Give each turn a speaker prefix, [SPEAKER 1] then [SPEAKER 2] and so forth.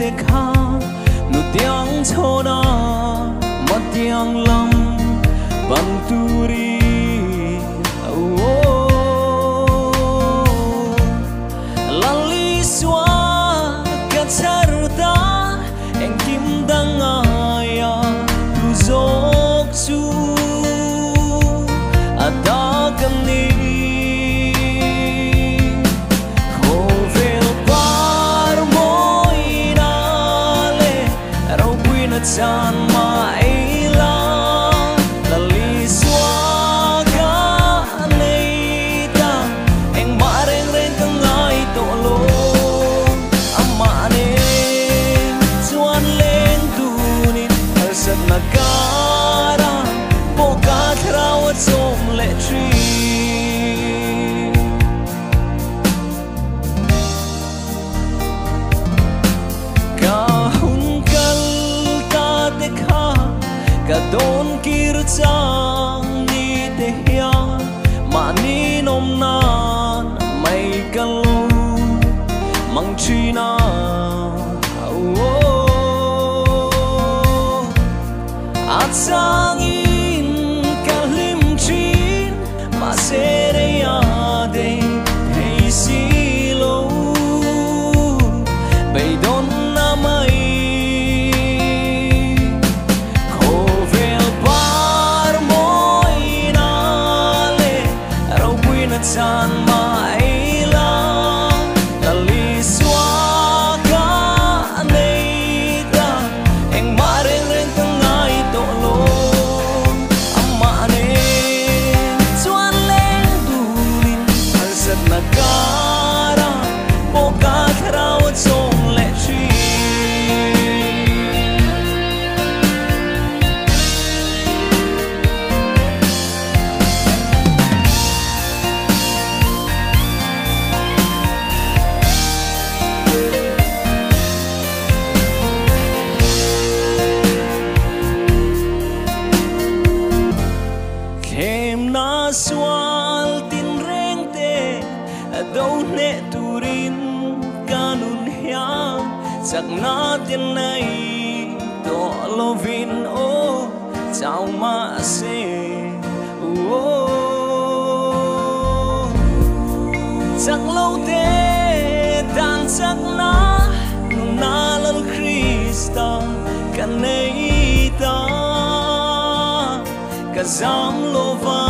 [SPEAKER 1] te kha nu tiang chona ma tiang lam bang turi lali swa ka charta eng kim dangaya tu zok chu ada kani chan mai la lali xóa cả này ta anh mà reng reng từng ngày tổ lô ama ne chuan lên tu nin har sat na cara po ka thrau chom le tri ka don kir chang ni te hia ma ni nom nan mai ka lo mang china a chang in ka lim chin ma se re ya de hey si lo bay don na mai chan mai la lali xóa cả này ta anh mà reng reng từng ngày tổ lô ama ne chuan lên durin har sat na cara po ka thrau chom le tri na swal tin reng te đâu ne turin kanun hia chắc na tin này to lovin o chào ma se chắc lâu te tan chắc na na lal Krista kan nei ta ka zam lova